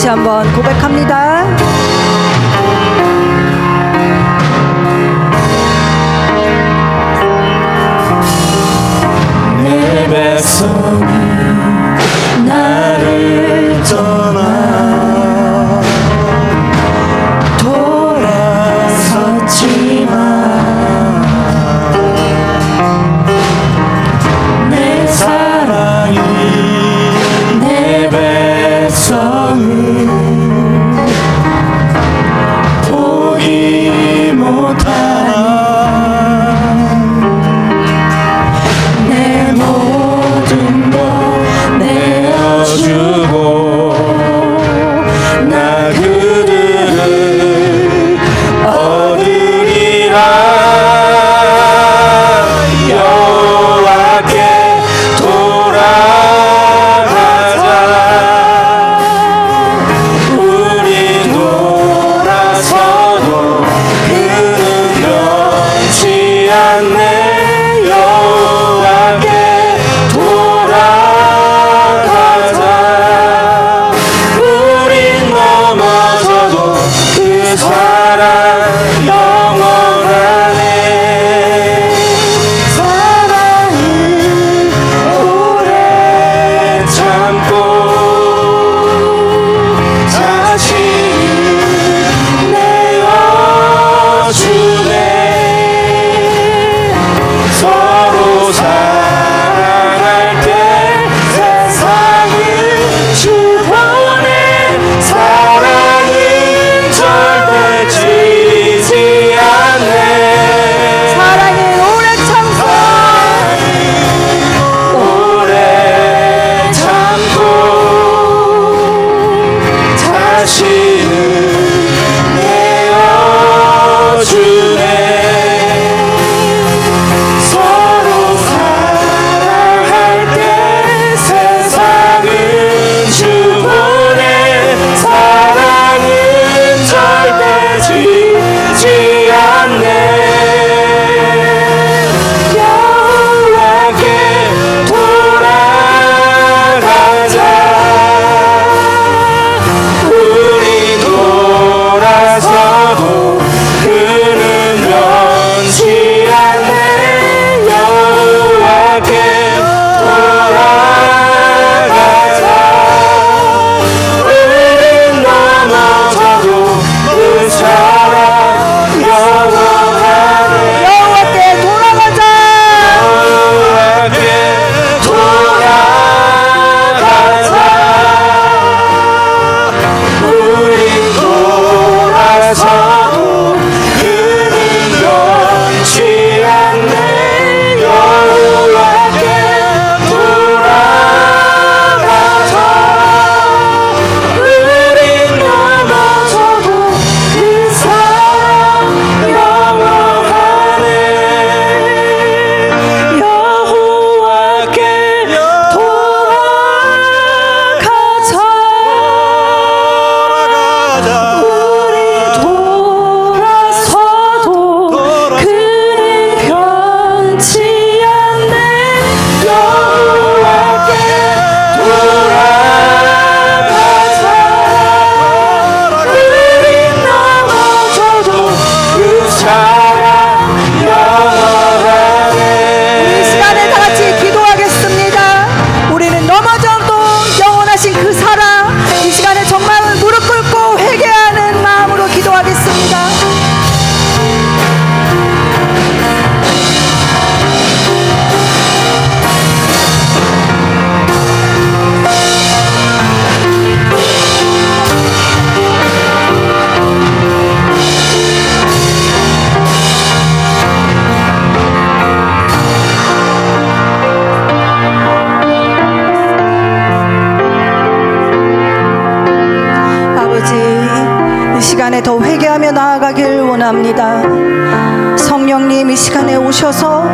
다시 한번 고백합니다. 내 백성이 나를 떠나 돌아섰지만 내 사랑이 내 백성을 포기 못하나 내 모든 것 내어주고 나 그들을 얻으리라 여호와께 돌아가자 우리 돌아서도 그는 변치 않네 여호와께 돌아가자 우린 넘어져도 그 사랑 영원하네 사랑은 오래 참고 자신을 내어주네 서로 사랑할 때 세상을 주보내 사랑은 절대 지지 않네 사랑은 오래 참고 오래 참고 자신을 내어주네 서로 사랑할 때 세상은 주보내 사랑은 절대 지지 않네 여호와께 돌아가자 우리 돌아서도 그는 변치 않네 여호와께 돌아가자 우린 넘어져도 그 사랑 영원하네 여호와께 돌아가자. 여호와께 돌아가자 우린 돌아서도 그는 변치 않네 여호와께 돌아가자 우린 넘어져도 그 사랑 영원하네 여호와께 돌아가자 우리 돌아서도 그는 변치 않네 여호와께 돌아가자 우린 넘어져도 그 사랑 영원하네 이 시간에 다 같이 기도하겠습니다. 우리는 넘어져도 영원하신 그 사랑, 이 시간에 정말 무릎 꿇고 회개하는 마음으로 기도하겠습니다. 아버지, 이 시간에 더 회개하며 나아가길 원합니다. 성령님 이 시간에 오셔서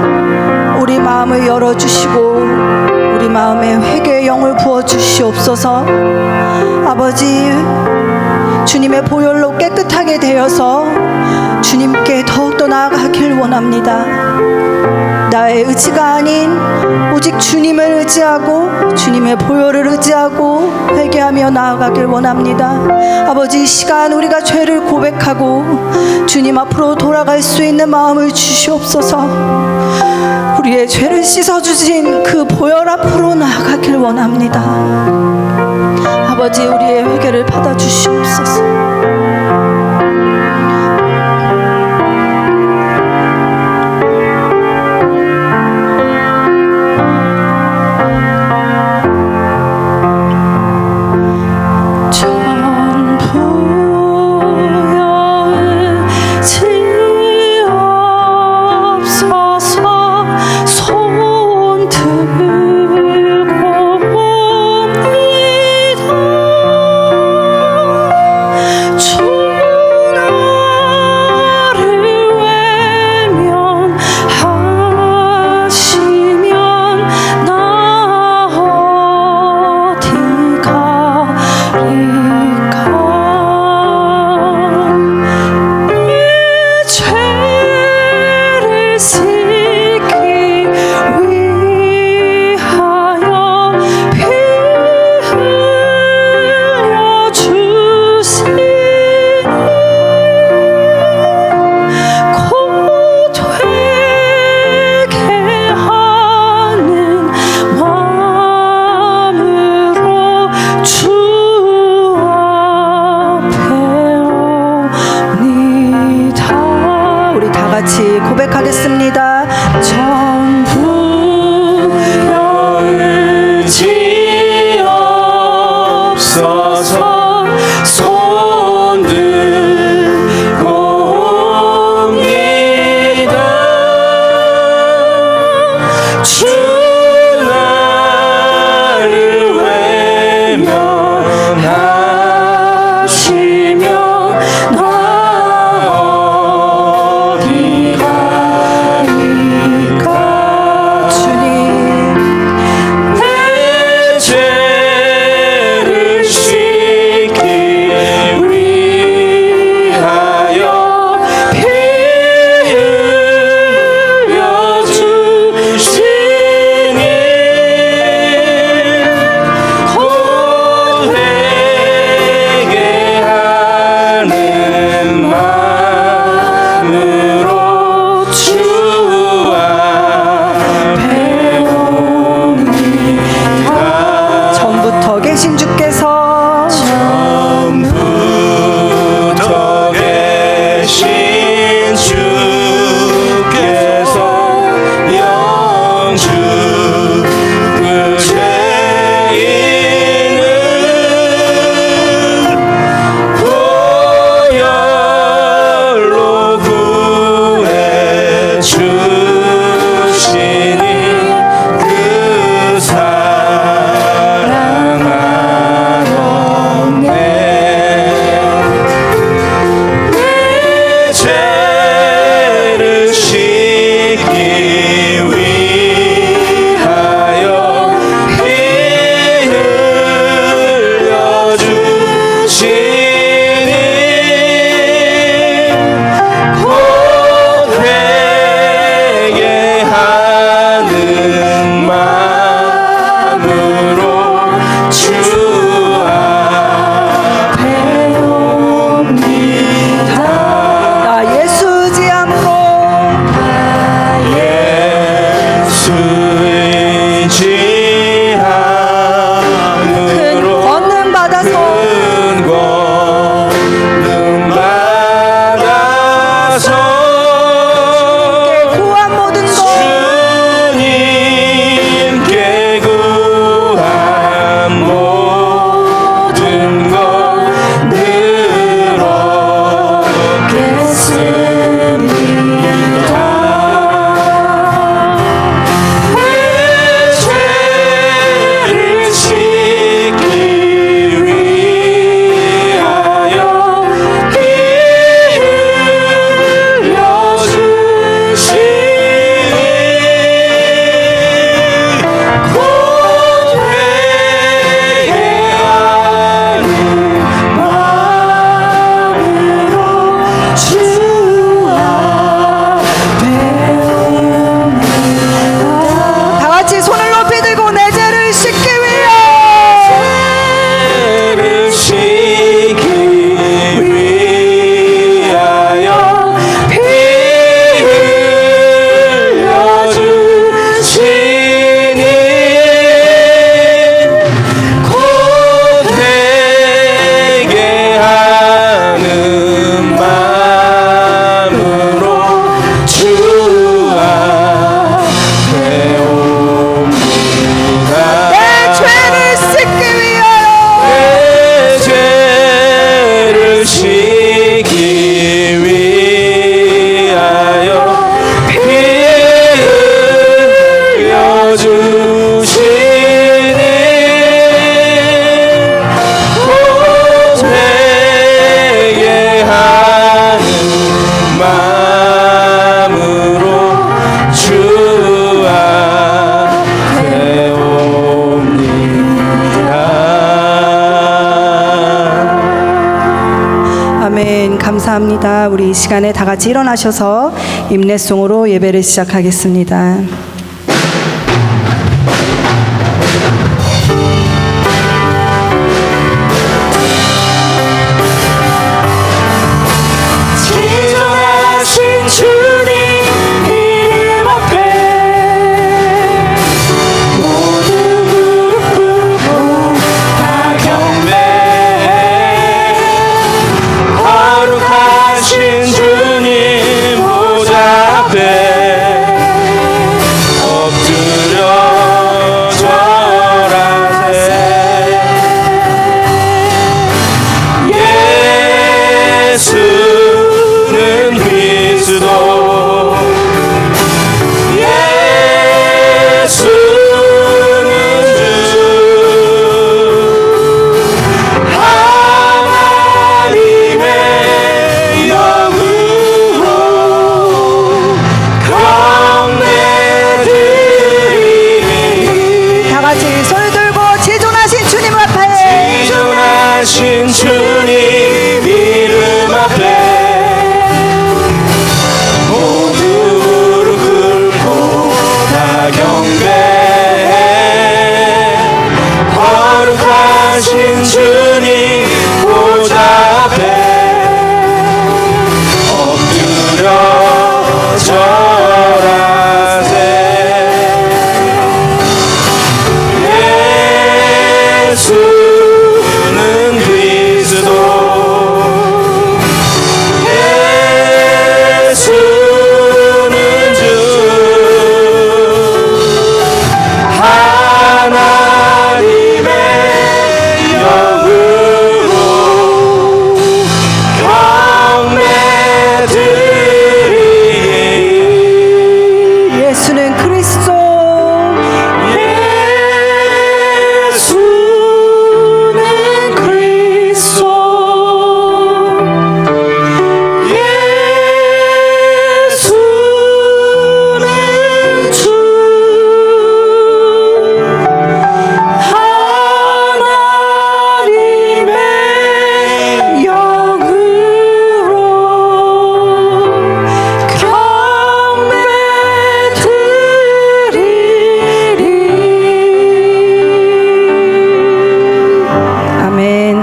우리 마음을 열어주시고 우리 마음에 회개의 영을 부어주시옵소서. 아버지, 주님의 보혈로 깨끗하게 되어서 주님께 더욱더 나아가길 원합니다. 나의 의지가 아닌 오직 주님을 의지하고 주님의 보혈을 의지하고 회개하며 나아가길 원합니다. 아버지, 이 시간 우리가 죄를 고백하고 주님 앞으로 돌아갈 수 있는 마음을 주시옵소서. 우리의 죄를 씻어주신 그 보혈 앞으로 나아가길 원합니다. 아버지, 우리의 회개를 받아주시옵소서. 고백하겠습니다. 전부 지옵소서. 손 들고 옵니다. 주 나를 외면하시며 아멘. 감사합니다. 우리 이 시간에 다 같이 일어나셔서 임내송으로 예배를 시작하겠습니다. 지존하신 주님 이름 앞에 모든 무릎 꿇고 다 경배해. 거룩하신 주님 보좌 앞에 엎드려 절하세. 예수는 그리스도, 예수는 주, 하나님의 영으로 경배드리니. 다 같이 손을 들고 지존하신 주님 앞에 지존하신 주님 이름 앞에 모두 무릎 꿇고 다 경배해. 거룩하신 주님 보좌 앞에 엎드려 절하세. 예수는 그리스도, 예수는 주, 하나님의 영으로 경배드리니. 예수는 그리스도, 예수는 그리스도, 예수는 주, 하나님의 영으로 경배드리리. 아멘.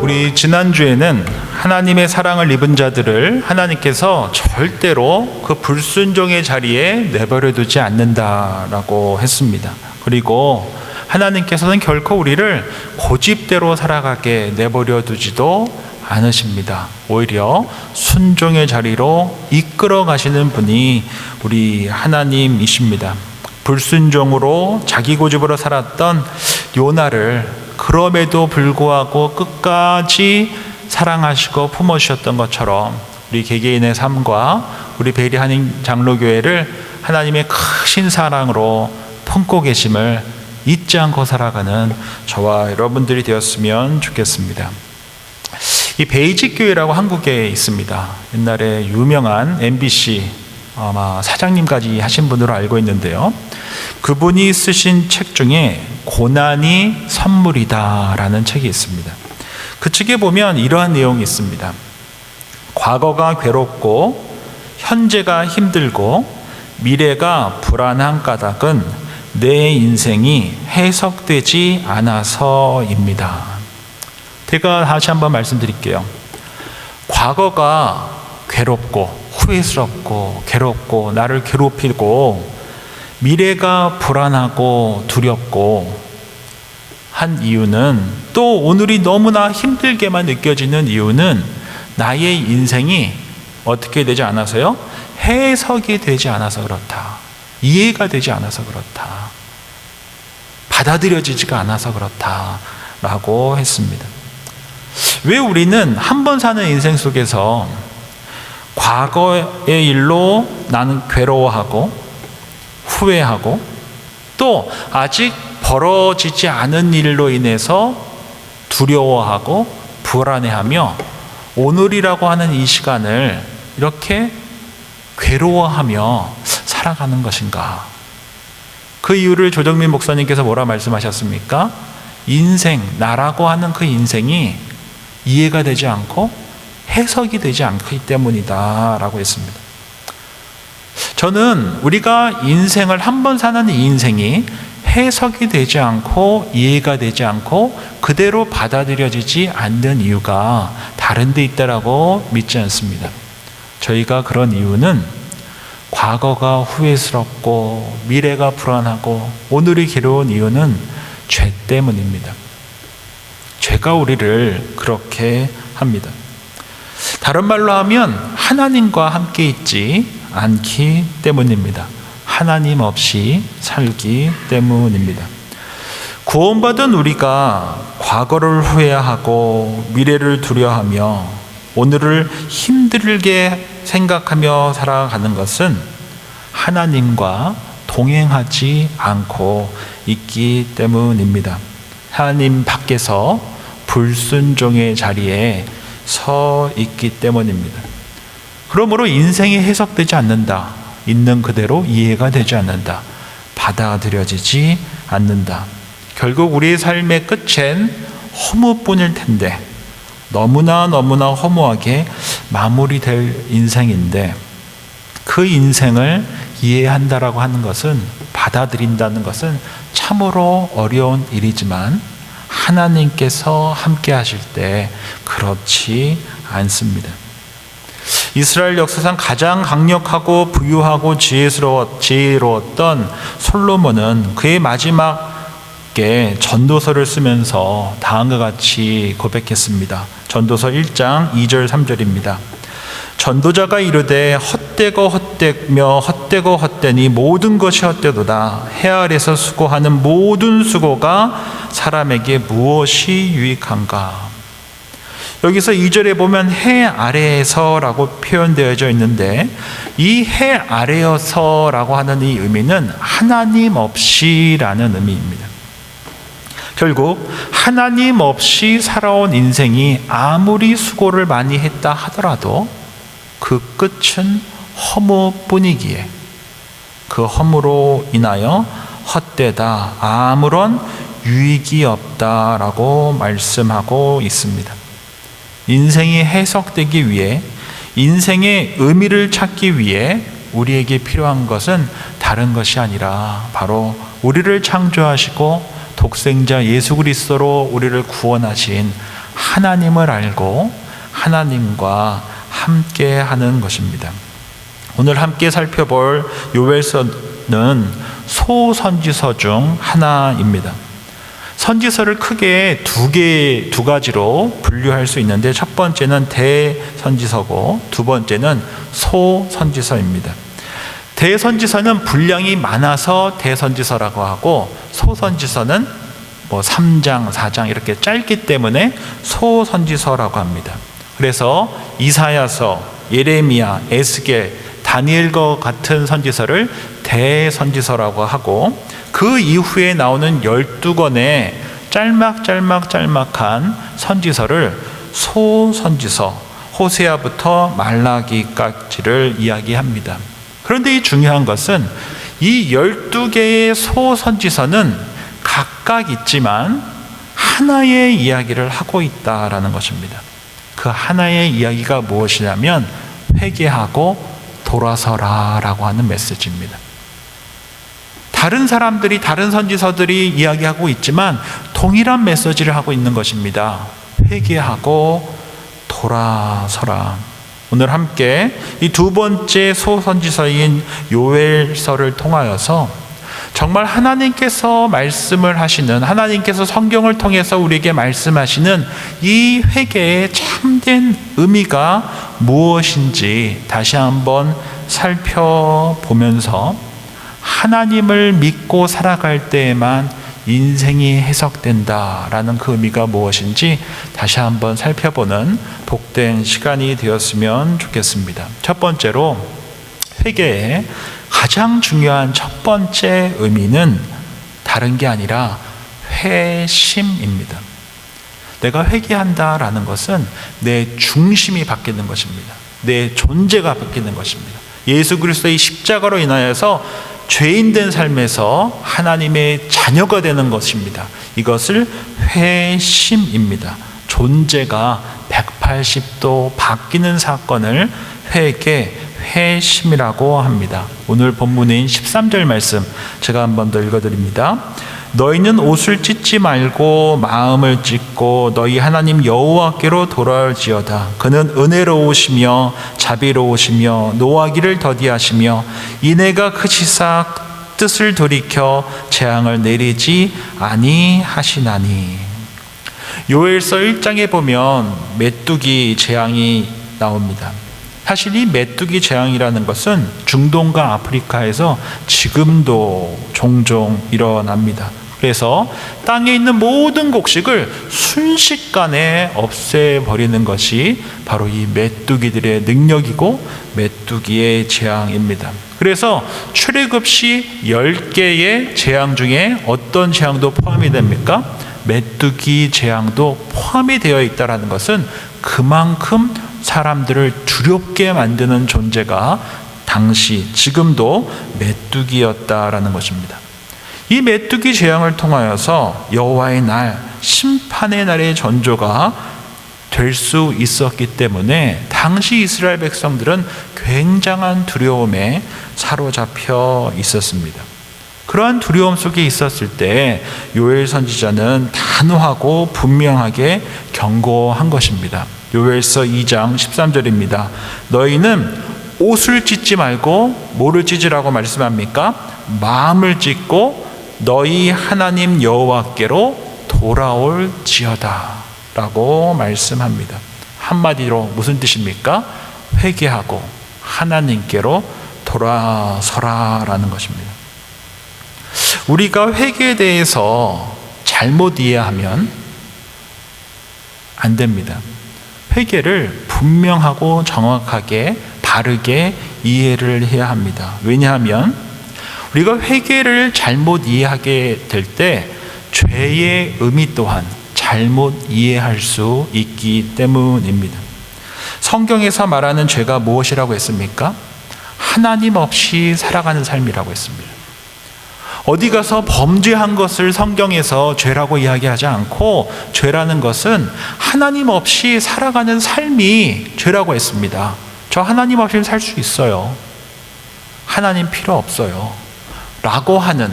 우리 지난주에는 하나님의 사랑을 입은 자들을 하나님께서 절대로 그 불순종의 자리에 내버려 두지 않는다라고 했습니다. 그리고 하나님께서는 결코 우리를 고집대로 살아가게 내버려 두지도 않으십니다. 오히려 순종의 자리로 이끌어 가시는 분이 우리 하나님이십니다. 불순종으로 자기 고집으로 살았던 요나를 그럼에도 불구하고 끝까지 사랑하시고 품어주셨던 것처럼 우리 개개인의 삶과 우리 베리 한인 장로교회를 하나님의 크신 사랑으로 품고 계심을 잊지 않고 살아가는 저와 여러분들이 되었으면 좋겠습니다. 이 베이직 교회라고 한국에 있습니다. 옛날에 유명한 MBC 아마 사장님까지 하신 분으로 알고 있는데요. 그분이 쓰신 책 중에 고난이 선물이다 라는 책이 있습니다. 그 책에 보면 이러한 내용이 있습니다. 과거가 괴롭고 현재가 힘들고 미래가 불안한 까닭은 내 인생이 해석되지 않아서입니다. 제가 다시 한번 말씀드릴게요. 과거가 괴롭고 후회스럽고 괴롭고 나를 괴롭히고 미래가 불안하고 두렵고 한 이유는, 또 오늘이 너무나 힘들게만 느껴지는 이유는 나의 인생이 어떻게 되지 않아서요? 해석이 되지 않아서 그렇다. 이해가 되지 않아서 그렇다. 받아들여지지가 않아서 그렇다 라고 했습니다. 왜 우리는 한 번 사는 인생 속에서 과거의 일로 나는 괴로워하고 후회하고 또 아직 벌어지지 않은 일로 인해서 두려워하고 불안해하며 오늘이라고 하는 이 시간을 이렇게 괴로워하며 살아가는 것인가? 그 이유를 조정민 목사님께서 뭐라 말씀하셨습니까? 인생, 나라고 하는 그 인생이 이해가 되지 않고 해석이 되지 않기 때문이다 라고 했습니다. 저는 우리가 인생을 한 번 사는 이 인생이 해석이 되지 않고 이해가 되지 않고 그대로 받아들여지지 않는 이유가 다른 데 있다라고 믿지 않습니다. 저희가 그런 이유는 과거가 후회스럽고 미래가 불안하고 오늘이 괴로운 이유는 죄 때문입니다. 죄가 우리를 그렇게 합니다. 다른 말로 하면 하나님과 함께 있지 않기 때문입니다. 하나님 없이 살기 때문입니다. 구원받은 우리가 과거를 후회하고 미래를 두려워하며 오늘을 힘들게 생각하며 살아가는 것은 하나님과 동행하지 않고 있기 때문입니다. 하나님 밖에서 불순종의 자리에 서 있기 때문입니다. 그러므로 인생이 해석되지 않는다. 있는 그대로 이해가 되지 않는다. 받아들여지지 않는다. 결국 우리의 삶의 끝엔 허무뿐일 텐데 너무나 허무하게 마무리될 인생인데 그 인생을 이해한다라고 하는 것은 받아들인다는 것은 참으로 어려운 일이지만 하나님께서 함께 하실 때 그렇지 않습니다. 이스라엘 역사상 가장 강력하고 부유하고 지혜로웠던 솔로몬은 그의 마지막에 전도서를 쓰면서 다음과 같이 고백했습니다. 전도서 1장 2절 3절입니다. 전도자가 이르되 헛되고 헛되며 헛되고 헛되니 모든 것이 헛되도다. 해 아래서 수고하는 모든 수고가 사람에게 무엇이 유익한가. 여기서 2절에 보면 해 아래에서라고 표현되어져 있는데 이 해 아래여서라고 하는 이 의미는 하나님 없이라는 의미입니다. 결국 하나님 없이 살아온 인생이 아무리 수고를 많이 했다 하더라도 그 끝은 허무뿐이기에 그 허무로 인하여 헛되다, 아무런 유익이 없다라고 말씀하고 있습니다. 인생이 해석되기 위해, 인생의 의미를 찾기 위해 우리에게 필요한 것은 다른 것이 아니라 바로 우리를 창조하시고 독생자 예수 그리스도로 우리를 구원하신 하나님을 알고 하나님과 함께 하는 것입니다. 오늘 함께 살펴볼 요엘서는 소선지서 중 하나입니다. 선지서를 크게 두 가지로 분류할 수 있는데 첫 번째는 대선지서고 두 번째는 소선지서입니다. 대선지서는 분량이 많아서 대선지서라고 하고 소선지서는 3장, 4장 이렇게 짧기 때문에 소선지서라고 합니다. 그래서 이사야서, 예레미야, 에스겔, 다니엘과 같은 선지서를 대선지서라고 하고 그 이후에 나오는 12권의 짤막한 선지서를 소선지서, 호세아부터 말라기까지를 이야기합니다. 그런데 이 중요한 것은 이 12개의 소선지서는 각각 있지만 하나의 이야기를 하고 있다라는 것입니다. 그 하나의 이야기가 무엇이냐면 회개하고 돌아서라라고 하는 메시지입니다. 다른 사람들이, 다른 선지서들이 이야기하고 있지만 동일한 메시지를 하고 있는 것입니다. 회개하고 돌아서라. 오늘 함께 이 두 번째 소선지서인 요엘서를 통하여서 정말 하나님께서 말씀을 하시는, 하나님께서 성경을 통해서 우리에게 말씀하시는 이 회개의 참된 의미가 무엇인지 다시 한번 살펴보면서 하나님을 믿고 살아갈 때에만 인생이 해석된다라는 그 의미가 무엇인지 다시 한번 살펴보는 복된 시간이 되었으면 좋겠습니다. 첫 번째로 회개의 가장 중요한 첫 번째 의미는 다른 게 아니라 회심입니다. 내가 회개한다라는 것은 내 중심이 바뀌는 것입니다. 내 존재가 바뀌는 것입니다. 예수 그리스도의 십자가로 인하여서 죄인된 삶에서 하나님의 자녀가 되는 것입니다. 이것을 회심입니다. 존재가 180도 바뀌는 사건을 회심이라고 합니다. 오늘 본문인 13절 말씀 제가 한 번 더 읽어드립니다. 너희는 옷을 찢지 말고 마음을 찢고 너희 하나님 여호와께로 돌아올지어다. 그는 은혜로우시며 자비로우시며 노하기를 더디하시며 이내가 크시사 뜻을 돌이켜 재앙을 내리지 아니하시나니. 요엘서 1장에 보면 메뚜기 재앙이 나옵니다. 사실 이 메뚜기 재앙이라는 것은 중동과 아프리카에서 지금도 종종 일어납니다. 그래서 땅에 있는 모든 곡식을 순식간에 없애버리는 것이 바로 이 메뚜기들의 능력이고 메뚜기의 재앙입니다. 그래서 출애굽시 10개의 재앙 중에 어떤 재앙도 포함이 됩니까? 메뚜기 재앙도 포함이 되어 있다는 것은 그만큼 사람들을 두렵게 만드는 존재가 당시 지금도 메뚜기였다라는 것입니다. 이 메뚜기 재앙을 통하여서 여호와의 날, 심판의 날의 전조가 될 수 있었기 때문에 당시 이스라엘 백성들은 굉장한 두려움에 사로잡혀 있었습니다. 그러한 두려움 속에 있었을 때 요엘 선지자는 단호하고 분명하게 경고한 것입니다. 요엘서 2장 13절입니다. 너희는 옷을 찢지 말고 뭐를 찢으라고 말씀합니까? 마음을 찢고 너희 하나님 여호와께로 돌아올지어다 라고 말씀합니다. 한마디로 무슨 뜻입니까? 회개하고 하나님께로 돌아서라 라는 것입니다. 우리가 회개에 대해서 잘못 이해하면 안 됩니다. 회개를 분명하고 정확하게 바르게 이해를 해야 합니다. 왜냐하면 우리가 회개를 잘못 이해하게 될 때 죄의 의미 또한 잘못 이해할 수 있기 때문입니다. 성경에서 말하는 죄가 무엇이라고 했습니까? 하나님 없이 살아가는 삶이라고 했습니다. 어디 가서 범죄한 것을 성경에서 죄라고 이야기하지 않고 죄라는 것은 하나님 없이 살아가는 삶이 죄라고 했습니다. 저 하나님 없이 살 수 있어요. 하나님 필요 없어요. 라고 하는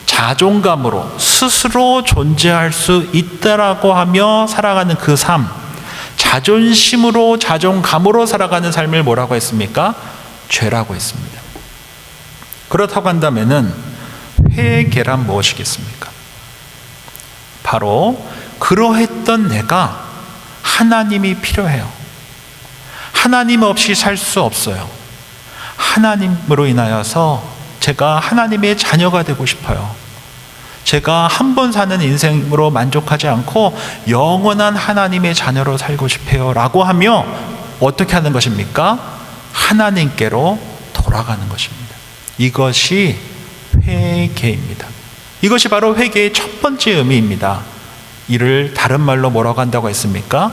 자존감으로 스스로 존재할 수 있다라고 하며 살아가는 그 삶, 자존심으로 자존감으로 살아가는 삶을 뭐라고 했습니까? 죄라고 했습니다. 그렇다고 한다면은 회개란 무엇이겠습니까? 바로 그러했던 내가 하나님이 필요해요. 하나님 없이 살 수 없어요. 하나님으로 인하여서 제가 하나님의 자녀가 되고 싶어요. 제가 한 번 사는 인생으로 만족하지 않고 영원한 하나님의 자녀로 살고 싶어요 라고 하며 어떻게 하는 것입니까? 하나님께로 돌아가는 것입니다. 이것이 회개입니다. 이것이 바로 회개의 첫 번째 의미입니다. 이를 다른 말로 뭐라고 한다고 했습니까?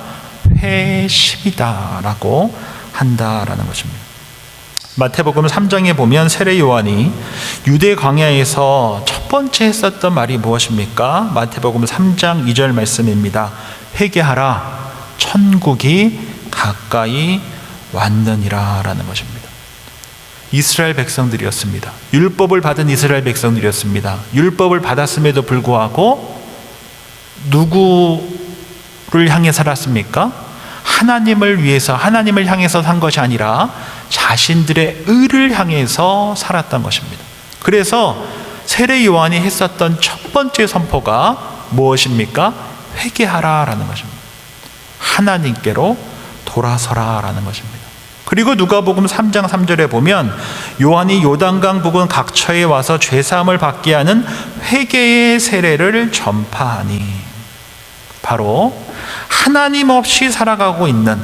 회심이다 라고 한다라는 것입니다. 마태복음 3장에 보면 세례 요한이 유대 광야에서 첫 번째 했었던 말이 무엇입니까? 마태복음 3장 2절 말씀입니다. 회개하라, 천국이 가까이 왔느니라 라는 것입니다. 이스라엘 백성들이었습니다. 율법을 받은 이스라엘 백성들이었습니다. 율법을 받았음에도 불구하고 누구를 향해 살았습니까? 하나님을 위해서, 하나님을 향해서 산 것이 아니라 자신들의 의를 향해서 살았던 것입니다. 그래서 세례 요한이 했었던 첫 번째 선포가 무엇입니까? 회개하라라는 것입니다. 하나님께로 돌아서라라는 것입니다. 그리고 누가복음 3장 3절에 보면 요한이 요단강 부근 각처에 와서 죄사함을 받게 하는 회개의 세례를 전파하니, 바로 하나님 없이 살아가고 있는,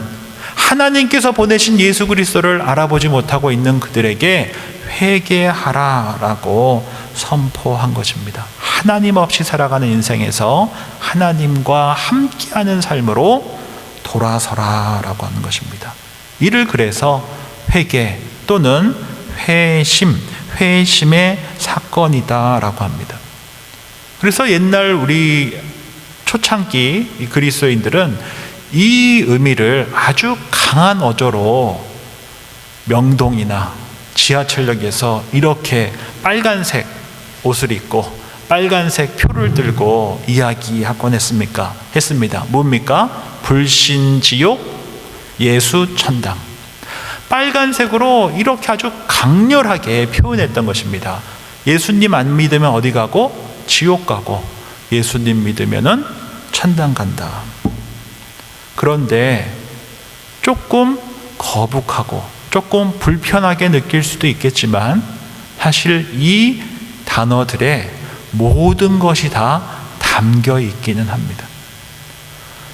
하나님께서 보내신 예수 그리스도를 알아보지 못하고 있는 그들에게 회개하라라고 선포한 것입니다. 하나님 없이 살아가는 인생에서 하나님과 함께하는 삶으로 돌아서라라고 하는 것입니다. 이를 그래서 회개 또는 회심의 사건이다라고 합니다. 그래서 옛날 우리 초창기 그리스도인들은 이 의미를 아주 강한 어조로 명동이나 지하철역에서 이렇게 빨간색 옷을 입고 빨간색 표를 들고 이야기하곤 했습니다. 뭡니까? 불신지옥, 예수천당. 빨간색으로 이렇게 아주 강렬하게 표현했던 것입니다. 예수님 안 믿으면 어디 가고? 지옥 가고, 예수님 믿으면은 천당 간다. 그런데 조금 거북하고 조금 불편하게 느낄 수도 있겠지만 사실 이 단어들에 모든 것이 다 담겨 있기는 합니다.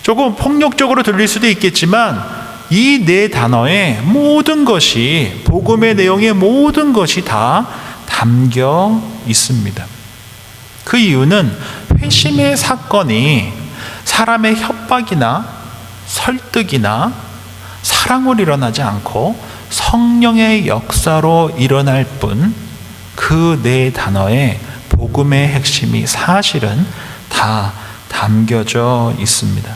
조금 폭력적으로 들릴 수도 있겠지만 이 네 단어에 모든 것이, 복음의 내용의 모든 것이 다 담겨 있습니다. 그 이유는 회심의 사건이 사람의 협박이나 설득이나 사랑으로 일어나지 않고 성령의 역사로 일어날 뿐, 그 네 단어에 복음의 핵심이 사실은 다 담겨져 있습니다.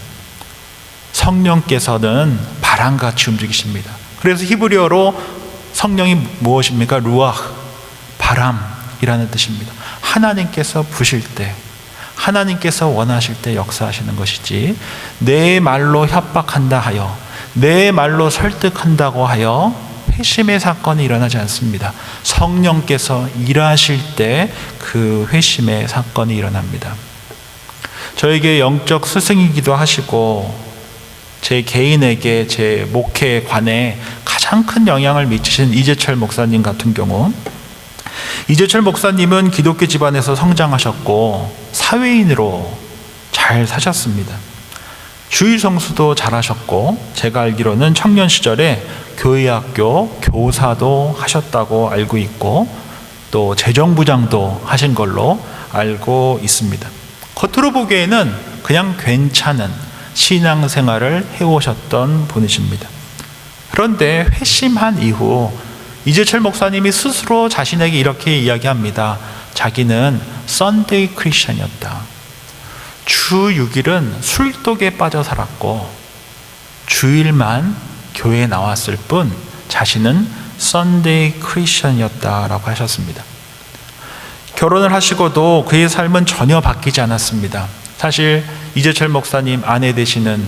성령께서는 바람같이 움직이십니다. 그래서 히브리어로 성령이 무엇입니까? 루아흐, 바람이라는 뜻입니다. 하나님께서 부실 때, 하나님께서 원하실 때 역사하시는 것이지, 내 말로 협박한다 하여, 내 말로 설득한다고 하여 회심의 사건이 일어나지 않습니다. 성령께서 일하실 때 그 회심의 사건이 일어납니다. 저에게 영적 스승이기도 하시고 제 개인에게, 제 목회에 관해 가장 큰 영향을 미치신 이재철 목사님 같은 경우, 이재철 목사님은 기독교 집안에서 성장하셨고 사회인으로 잘 사셨습니다. 주일 성수도 잘하셨고, 제가 알기로는 청년 시절에 교회학교 교사도 하셨다고 알고 있고, 또 재정부장도 하신 걸로 알고 있습니다. 겉으로 보기에는 그냥 괜찮은 신앙생활을 해오셨던 분이십니다. 그런데 회심한 이후 이재철 목사님이 스스로 자신에게 이렇게 이야기합니다. 자기는 썬데이 크리스천이었다. 주 6일은 술독에 빠져 살았고 주일만 교회에 나왔을 뿐 자신은 썬데이 크리스천이었다라고 하셨습니다. 결혼을 하시고도 그의 삶은 전혀 바뀌지 않았습니다. 사실 이재철 목사님 아내 되시는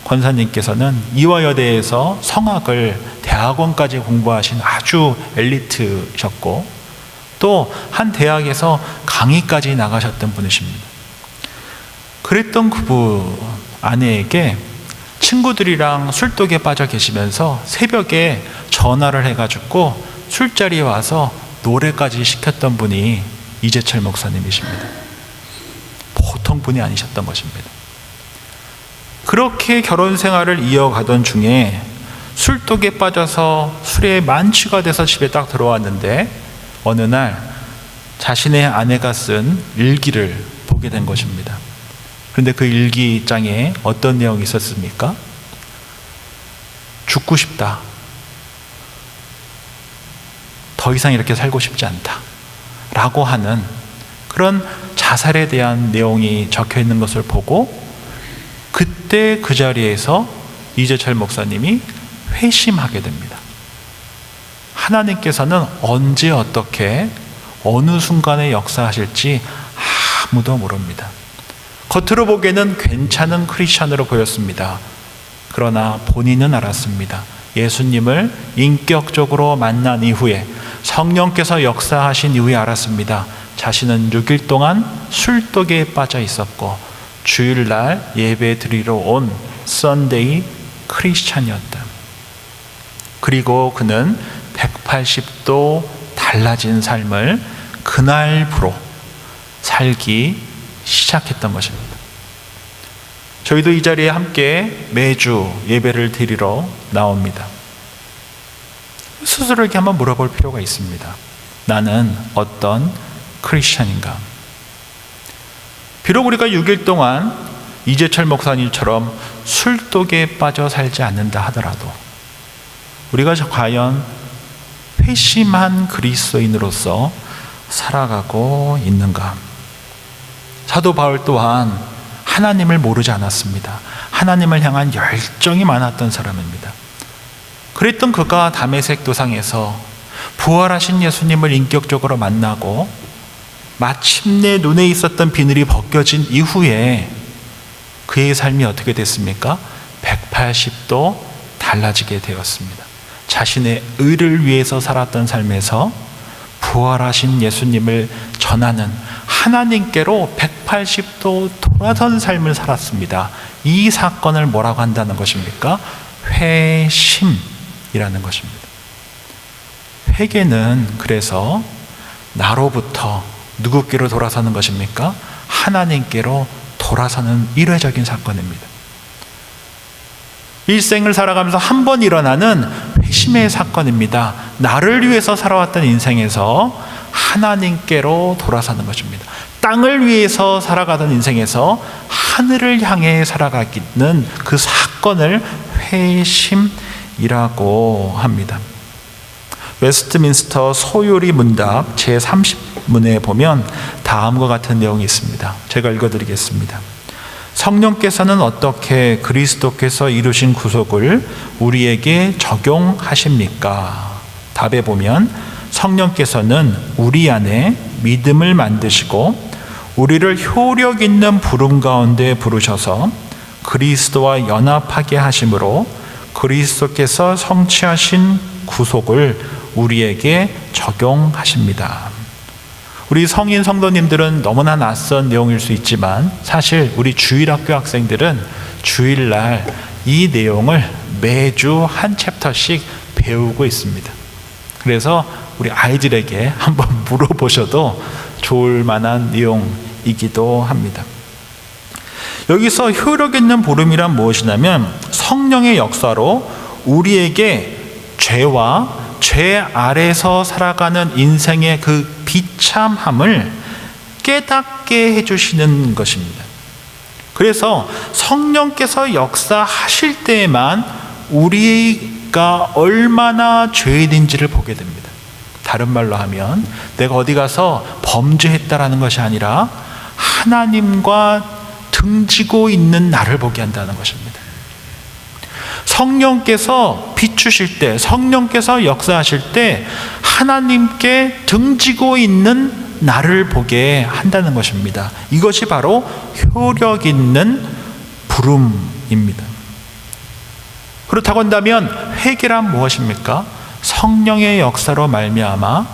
권사님께서는 이화여대에서 성악을 대학원까지 공부하신 아주 엘리트셨고, 또 한 대학에서 강의까지 나가셨던 분이십니다. 그랬던 그분 아내에게 친구들이랑 술독에 빠져 계시면서 새벽에 전화를 해가지고 술자리에 와서 노래까지 시켰던 분이 이재철 목사님이십니다. 보통 분이 아니셨던 것입니다. 그렇게 결혼 생활을 이어가던 중에 술독에 빠져서 술에 만취가 돼서 집에 딱 들어왔는데, 어느 날 자신의 아내가 쓴 일기를 보게 된 것입니다. 그런데 그 일기장에 어떤 내용이 있었습니까? 죽고 싶다. 더 이상 이렇게 살고 싶지 않다. 라고 하는 그런 자살에 대한 내용이 적혀 있는 것을 보고, 그때 그 자리에서 이재철 목사님이 회심하게 됩니다. 하나님께서는 언제 어떻게 어느 순간에 역사하실지 아무도 모릅니다. 겉으로 보기에는 괜찮은 크리스천으로 보였습니다. 그러나 본인은 알았습니다. 예수님을 인격적으로 만난 이후에, 성령께서 역사하신 이후에 알았습니다. 자신은 6일 동안 술독에 빠져 있었고 주일날 예배 드리러 온 썬데이 크리스찬이었다. 그리고 그는 180도 달라진 삶을 그날부로 살기 시작했던 것입니다. 저희도 이 자리에 함께 매주 예배를 드리러 나옵니다. 스스로에게 한번 물어볼 필요가 있습니다. 나는 어떤 크리스천인가? 비록 우리가 6일 동안 이재철 목사님처럼 술독에 빠져 살지 않는다 하더라도 우리가 과연 회심한 그리스도인으로서 살아가고 있는가? 사도 바울 또한 하나님을 모르지 않았습니다. 하나님을 향한 열정이 많았던 사람입니다. 그랬던 그가 다메섹 도상에서 부활하신 예수님을 인격적으로 만나고 마침내 눈에 있었던 비늘이 벗겨진 이후에 그의 삶이 어떻게 됐습니까? 180도 달라지게 되었습니다. 자신의 의를 위해서 살았던 삶에서 부활하신 예수님을 전하는 하나님께로 180도 돌아선 삶을 살았습니다. 이 사건을 뭐라고 한다는 것입니까? 회심이라는 것입니다. 회개는 그래서 나로부터 누구께로 돌아서는 것입니까? 하나님께로 돌아서는 일회적인 사건입니다. 일생을 살아가면서 한 번 일어나는 회심의 사건입니다. 나를 위해서 살아왔던 인생에서 하나님께로 돌아서는 것입니다. 땅을 위해서 살아가던 인생에서 하늘을 향해 살아가는 그 사건을 회심이라고 합니다. 웨스트민스터 소요리 문답 제30문에 보면 다음과 같은 내용이 있습니다. 제가 읽어드리겠습니다. 성령께서는 어떻게 그리스도께서 이루신 구속을 우리에게 적용하십니까? 답에 보면 성령께서는 우리 안에 믿음을 만드시고 우리를 효력 있는 부름 가운데 부르셔서 그리스도와 연합하게 하심으로 그리스도께서 성취하신 구속을 우리에게 적용하십니다. 우리 성인 성도님들은 너무나 낯선 내용일 수 있지만 사실 우리 주일학교 학생들은 주일날 이 내용을 매주 한 챕터씩 배우고 있습니다. 그래서 우리 아이들에게 한번 물어보셔도 좋을 만한 내용이기도 합니다. 여기서 효력 있는 부름이란 무엇이냐면 성령의 역사로 우리에게 죄와 죄 아래서 살아가는 인생의 그 비참함을 깨닫게 해주시는 것입니다. 그래서 성령께서 역사하실 때에만 우리가 얼마나 죄인인지를 보게 됩니다. 다른 말로 하면 내가 어디 가서 범죄했다라는 것이 아니라 하나님과 등지고 있는 나를 보게 한다는 것입니다. 성령께서 비추실 때, 성령께서 역사하실 때 하나님께 등지고 있는 나를 보게 한다는 것입니다. 이것이 바로 효력 있는 부름입니다. 그렇다고 한다면 회개란 무엇입니까? 성령의 역사로 말미암아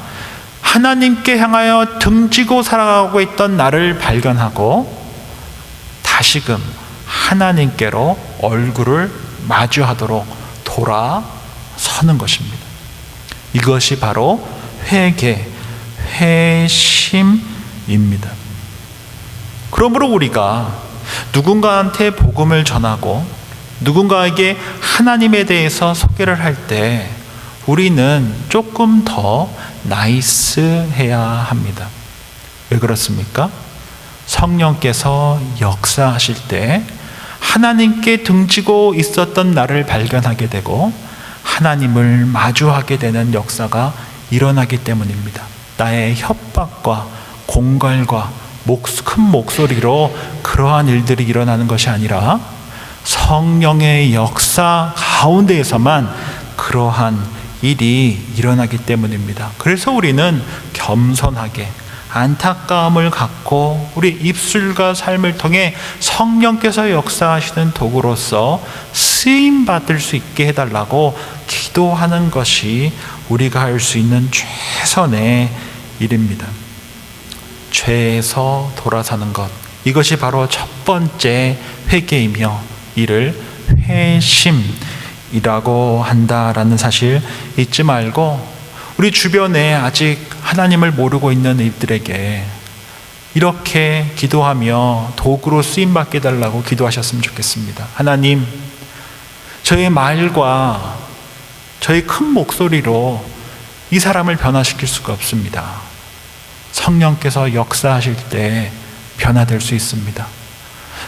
하나님께 향하여 등지고 살아가고 있던 나를 발견하고 다시금 하나님께로 얼굴을 마주하도록 돌아서는 것입니다. 이것이 바로 회개, 회심입니다. 그러므로 우리가 누군가한테 복음을 전하고 누군가에게 하나님에 대해서 소개를 할 때 우리는 조금 더 나이스해야 합니다. 왜 그렇습니까? 성령께서 역사하실 때 하나님께 등지고 있었던 나를 발견하게 되고 하나님을 마주하게 되는 역사가 일어나기 때문입니다. 나의 협박과 공갈과 큰 목소리로 그러한 일들이 일어나는 것이 아니라 성령의 역사 가운데에서만 그러한 일이 일어나기 때문입니다. 그래서 우리는 겸손하게 안타까움을 갖고 우리 입술과 삶을 통해 성령께서 역사하시는 도구로서 쓰임받을 수 있게 해달라고 기도하는 것이 우리가 할 수 있는 최선의 일입니다. 죄에서 돌아서는 것, 이것이 바로 첫 번째 회개이며 이를 회심이라고 한다라는 사실 잊지 말고 우리 주변에 아직 하나님을 모르고 있는 이들에게 이렇게 기도하며 도구로 쓰임받게 해달라고 기도하셨으면 좋겠습니다. 하나님, 저의 말과 저의 큰 목소리로 이 사람을 변화시킬 수가 없습니다. 성령께서 역사하실 때 변화될 수 있습니다.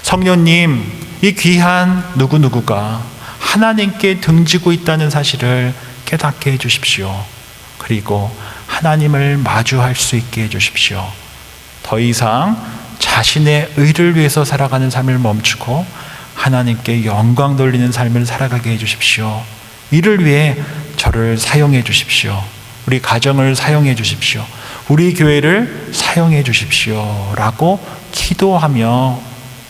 성령님, 이 귀한 누구누구가 하나님께 등지고 있다는 사실을 깨닫게 해주십시오. 그리고 하나님을 마주할 수 있게 해주십시오. 더 이상 자신의 의를 위해서 살아가는 삶을 멈추고 하나님께 영광 돌리는 삶을 살아가게 해주십시오. 이를 위해 저를 사용해 주십시오. 우리 가정을 사용해 주십시오. 우리 교회를 사용해 주십시오. 라고 기도하며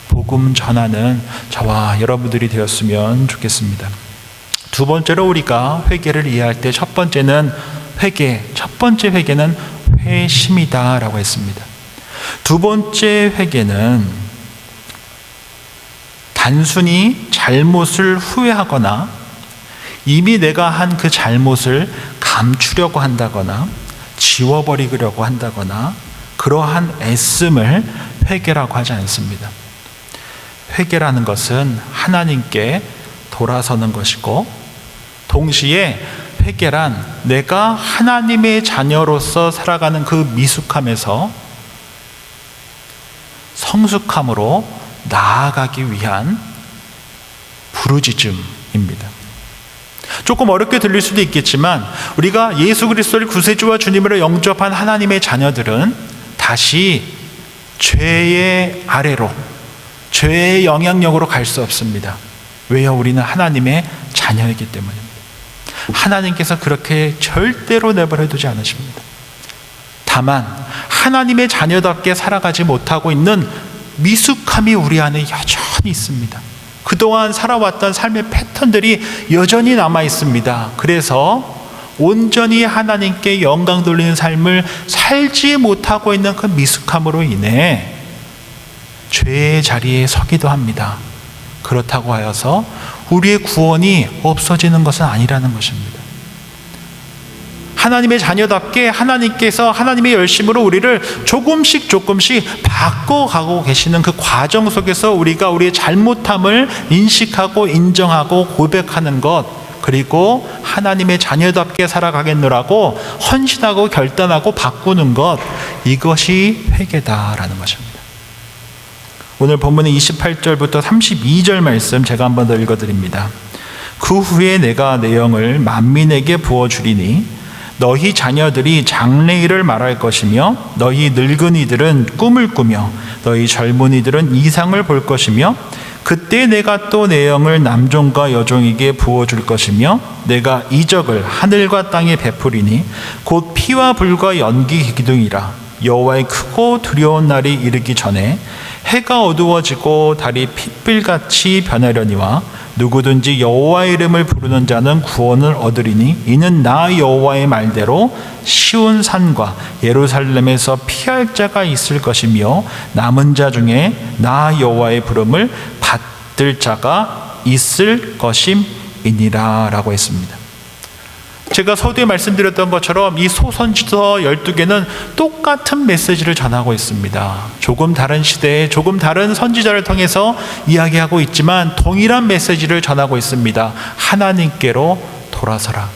복음 전하는 저와 여러분들이 되었으면 좋겠습니다. 두 번째로 우리가 회개를 이해할 때 첫 번째는 첫 번째 회개는 회심이다 라고 했습니다. 두 번째 회개는 단순히 잘못을 후회하거나 이미 내가 한 그 잘못을 감추려고 한다거나 지워버리려고 한다거나 그러한 애씀을 회개라고 하지 않습니다. 회개라는 것은 하나님께 돌아서는 것이고, 동시에 회개란 내가 하나님의 자녀로서 살아가는 그 미숙함에서 성숙함으로 나아가기 위한 부르짖음입니다. 조금 어렵게 들릴 수도 있겠지만 우리가 예수 그리스도를 구세주와 주님으로 영접한 하나님의 자녀들은 다시 죄의 아래로, 죄의 영향력으로 갈 수 없습니다. 왜요? 우리는 하나님의 자녀이기 때문입니다. 하나님께서 그렇게 절대로 내버려 두지 않으십니다. 다만 하나님의 자녀답게 살아가지 못하고 있는 미숙함이 우리 안에 여전히 있습니다. 그동안 살아왔던 삶의 패턴들이 여전히 남아 있습니다. 그래서 온전히 하나님께 영광 돌리는 삶을 살지 못하고 있는 그 미숙함으로 인해 죄의 자리에 서기도 합니다. 그렇다고 하여서 우리의 구원이 없어지는 것은 아니라는 것입니다. 하나님의 자녀답게 하나님께서 하나님의 열심으로 우리를 조금씩 바꿔가고 계시는 그 과정 속에서 우리가 우리의 잘못함을 인식하고 인정하고 고백하는 것, 그리고 하나님의 자녀답게 살아가겠노라고 헌신하고 결단하고 바꾸는 것, 이것이 회개다라는 것입니다. 오늘 본문의 28절부터 32절 말씀 제가 한번 더 읽어드립니다. 그 후에 내가 내 영을 만민에게 부어주리니 너희 자녀들이 장래일을 말할 것이며 너희 늙은이들은 꿈을 꾸며 너희 젊은이들은 이상을 볼 것이며 그때 내가 또 내 영을 남종과 여종에게 부어줄 것이며 내가 이적을 하늘과 땅에 베푸리니 곧 피와 불과 연기 기둥이라. 여호와의 크고 두려운 날이 이르기 전에 해가 어두워지고 달이 핏불같이 변하려니와 누구든지 여호와의 이름을 부르는 자는 구원을 얻으리니 이는 나 여호와의 말대로 시온 산과 예루살렘에서 피할 자가 있을 것이며 남은 자 중에 나 여호와의 부름을 받들 자가 있을 것임이니라 라고 했습니다. 제가 서두에 말씀드렸던 것처럼 이 소선지서 12개는 똑같은 메시지를 전하고 있습니다. 조금 다른 시대에 조금 다른 선지자를 통해서 이야기하고 있지만 동일한 메시지를 전하고 있습니다. 하나님께로 돌아서라,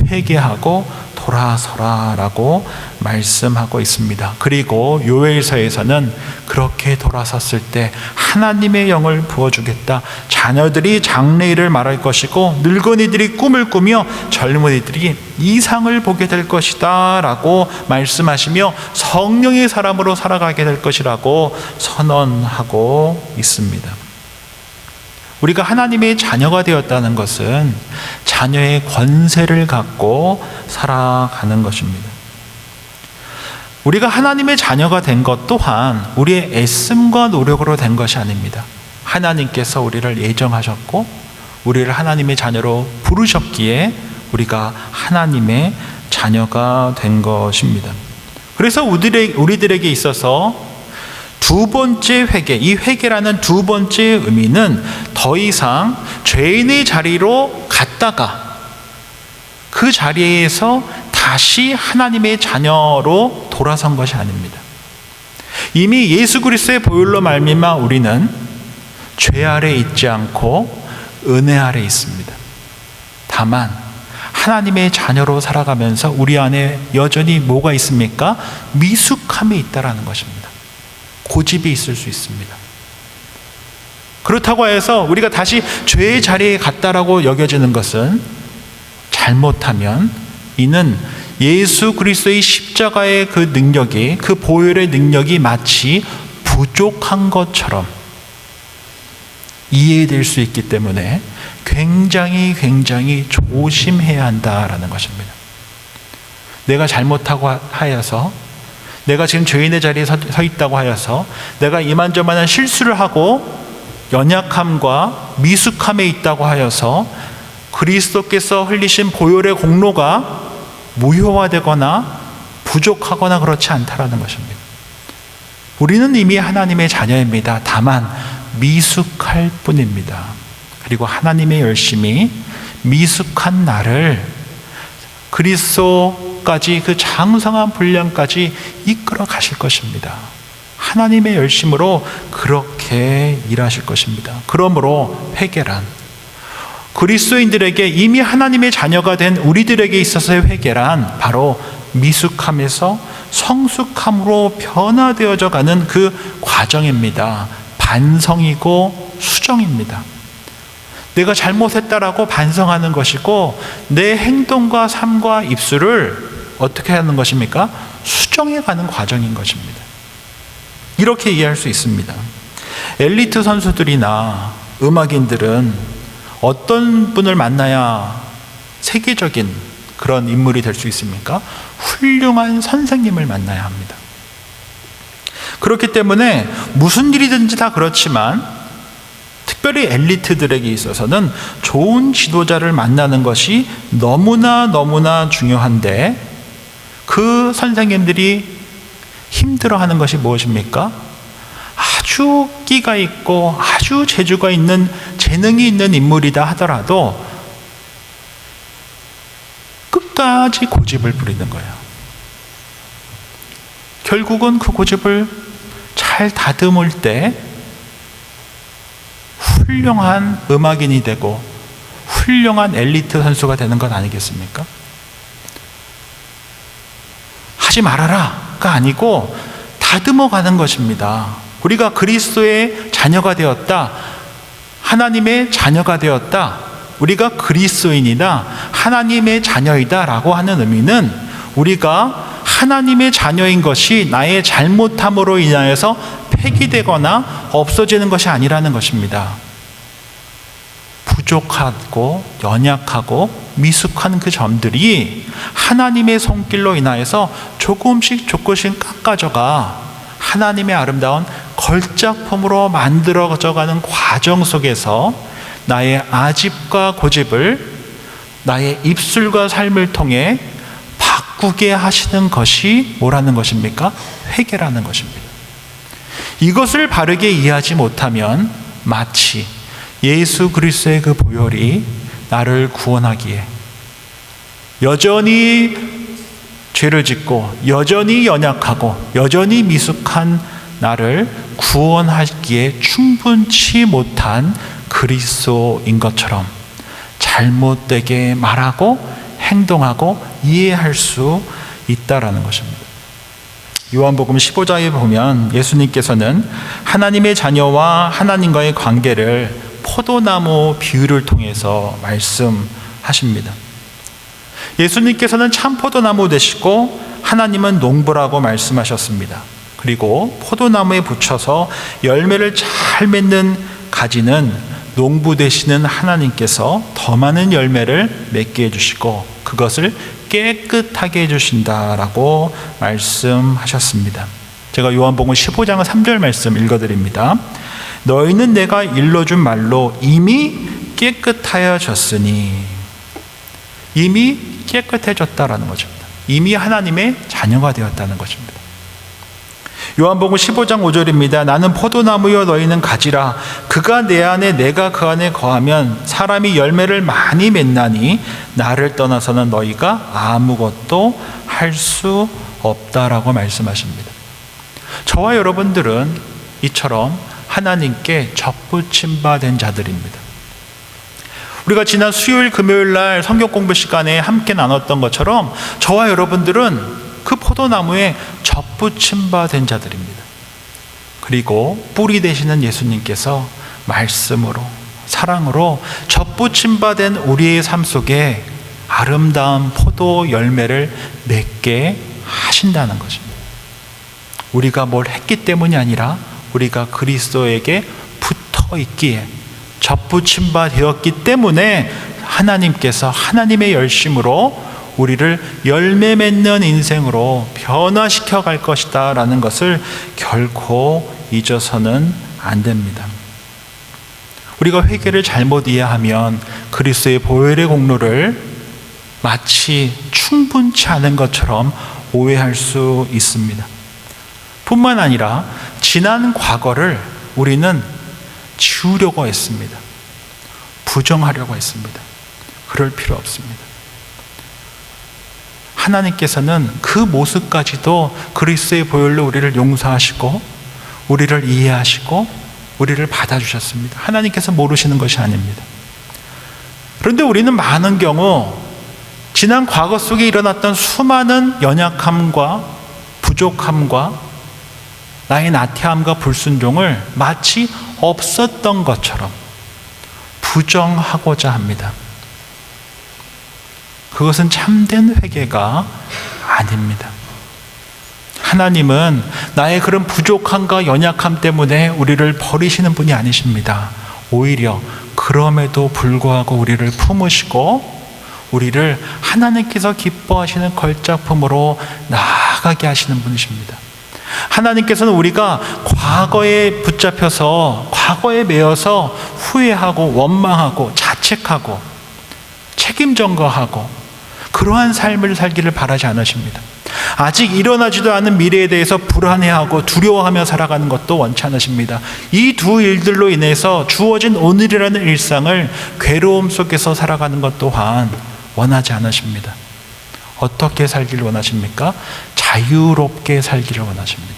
회개하고 돌아서라 라고 말씀하고 있습니다. 그리고 요엘서에서는 그렇게 돌아섰을 때 하나님의 영을 부어주겠다. 자녀들이 장래일을 말할 것이고 늙은이들이 꿈을 꾸며 젊은이들이 이상을 보게 될 것이다 라고 말씀하시며 성령의 사람으로 살아가게 될 것이라고 선언하고 있습니다. 우리가 하나님의 자녀가 되었다는 것은 자녀의 권세를 갖고 살아가는 것입니다. 우리가 하나님의 자녀가 된 것 또한 우리의 애씀과 노력으로 된 것이 아닙니다. 하나님께서 우리를 예정하셨고 우리를 하나님의 자녀로 부르셨기에 우리가 하나님의 자녀가 된 것입니다. 그래서 우리들에게 있어서 두 번째 회개, 이 회개라는 두 번째 의미는 더 이상 죄인의 자리로 갔다가 그 자리에서 다시 하나님의 자녀로 돌아선 것이 아닙니다. 이미 예수 그리스도의 보혈로 말미암아 우리는 죄 아래 있지 않고 은혜 아래 있습니다. 다만 하나님의 자녀로 살아가면서 우리 안에 여전히 뭐가 있습니까? 미숙함이 있다라는 것입니다. 고집이 있을 수 있습니다. 그렇다고 해서 우리가 다시 죄의 자리에 갔다라고 여겨지는 것은 잘못하면 이는 예수 그리스도의 십자가의 그 능력이, 그 보혈의 능력이 마치 부족한 것처럼 이해될 수 있기 때문에 굉장히 조심해야 한다라는 것입니다. 내가 잘못하고 하여서, 내가 지금 죄인의 자리에 서 있다고 하여서, 내가 이만저만한 실수를 하고 연약함과 미숙함에 있다고 하여서 그리스도께서 흘리신 보혈의 공로가 무효화되거나 부족하거나 그렇지 않다라는 것입니다. 우리는 이미 하나님의 자녀입니다. 다만 미숙할 뿐입니다. 그리고 하나님의 열심이 미숙한 나를 그리스도까지, 그 장성한 분량까지 이끌어 가실 것입니다. 하나님의 열심으로 그렇게 일하실 것입니다. 그러므로 회개란, 그리스도인들에게 이미 하나님의 자녀가 된 우리들에게 있어서의 회개란 바로 미숙함에서 성숙함으로 변화되어져 가는 그 과정입니다. 반성이고 수정입니다. 내가 잘못했다라고 반성하는 것이고, 내 행동과 삶과 입술을 어떻게 하는 것입니까? 수정해 가는 과정인 것입니다. 이렇게 이해할 수 있습니다. 엘리트 선수들이나 음악인들은 어떤 분을 만나야 세계적인 그런 인물이 될 수 있습니까? 훌륭한 선생님을 만나야 합니다. 그렇기 때문에 무슨 일이든지 다 그렇지만 특별히 엘리트들에게 있어서는 좋은 지도자를 만나는 것이 너무나 중요한데, 그 선생님들이 힘들어하는 것이 무엇입니까? 아주 끼가 있고 아주 재주가 있는, 재능이 있는 인물이다 하더라도 끝까지 고집을 부리는 거예요. 결국은 그 고집을 잘 다듬을 때 훌륭한 음악인이 되고 훌륭한 엘리트 선수가 되는 것 아니겠습니까? 하지 말아라가 아니고 다듬어 가는 것입니다. 우리가 그리스도의 자녀가 되었다, 하나님의 자녀가 되었다, 우리가 그리스도인이다, 하나님의 자녀이다 라고 하는 의미는 우리가 하나님의 자녀인 것이 나의 잘못함으로 인하여서 폐기되거나 없어지는 것이 아니라는 것입니다. 부족하고 연약하고 미숙한 그 점들이 하나님의 손길로 인하여서 조금씩 깎아져가 하나님의 아름다운 걸작품으로 만들어져가는 과정 속에서 나의 아집과 고집을 나의 입술과 삶을 통해 바꾸게 하시는 것이 뭐라는 것입니까? 회개라는 것입니다. 이것을 바르게 이해하지 못하면 마치 예수 그리스도의 그 보혈이 나를 구원하기에 여전히 죄를 짓고 여전히 연약하고 여전히 미숙한 나를 구원하기에 충분치 못한 그리스도인 것처럼 잘못되게 말하고 행동하고 이해할 수 있다라는 것입니다. 요한복음 15장에 보면 예수님께서는 하나님의 자녀와 하나님과의 관계를 포도나무 비유를 통해서 말씀하십니다. 예수님께서는 참 포도나무 되시고 하나님은 농부라고 말씀하셨습니다. 그리고 포도나무에 붙여서 열매를 잘 맺는 가지는 농부 되시는 하나님께서 더 많은 열매를 맺게 해주시고 그것을 깨끗하게 해주신다라고 말씀하셨습니다. 제가 요한복음 15장 3절 말씀 읽어드립니다. 너희는 내가 일러준 말로 이미 깨끗하여졌으니, 이미 깨끗해졌다라는 것입니다. 이미 하나님의 자녀가 되었다는 것입니다. 요한복음 15장 5절입니다. 나는 포도나무여 너희는 가지라. 그가 내 안에 내가 그 안에 거하면 사람이 열매를 많이 맺나니 나를 떠나서는 너희가 아무것도 할 수 없다라고 말씀하십니다. 저와 여러분들은 이처럼 하나님께 접붙임 바 된 자들입니다. 우리가 지난 수요일 금요일 날 성경 공부 시간에 함께 나눴던 것처럼 저와 여러분들은 그 포도나무에 접붙임 바 된 자들입니다. 그리고 뿌리 되시는 예수님께서 말씀으로 사랑으로 접붙임 바 된 우리의 삶 속에 아름다운 포도 열매를 맺게 하신다는 것입니다. 우리가 뭘 했기 때문이 아니라 우리가 그리스도에게 붙어 있기에 접붙임 바 되었기 때문에 하나님께서 하나님의 열심으로 우리를 열매 맺는 인생으로 변화시켜 갈 것이다 라는 것을 결코 잊어서는 안 됩니다. 우리가 회개를 잘못 이해하면 그리스도의 보혈의 공로를 마치 충분치 않은 것처럼 오해할 수 있습니다. 뿐만 아니라 지난 과거를 우리는 지우려고 했습니다. 부정하려고 했습니다. 그럴 필요 없습니다. 하나님께서는 그 모습까지도 그리스도의 보혈로 우리를 용서하시고 우리를 이해하시고 우리를 받아주셨습니다. 하나님께서 모르시는 것이 아닙니다. 그런데 우리는 많은 경우 지난 과거 속에 일어났던 수많은 연약함과 부족함과 나의 나태함과 불순종을 마치 없었던 것처럼 부정하고자 합니다. 그것은 참된 회개가 아닙니다. 하나님은 나의 그런 부족함과 연약함 때문에 우리를 버리시는 분이 아니십니다. 오히려 그럼에도 불구하고 우리를 품으시고 우리를 하나님께서 기뻐하시는 걸작품으로 나아가게 하시는 분이십니다. 하나님께서는 우리가 과거에 붙잡혀서 과거에 매여서 후회하고 원망하고 자책하고 책임 전가하고 그러한 삶을 살기를 바라지 않으십니다. 아직 일어나지도 않은 미래에 대해서 불안해하고 두려워하며 살아가는 것도 원치 않으십니다. 이 두 일들로 인해서 주어진 오늘이라는 일상을 괴로움 속에서 살아가는 것 또한 원하지 않으십니다. 어떻게 살기를 원하십니까? 자유롭게 살기를 원하십니다.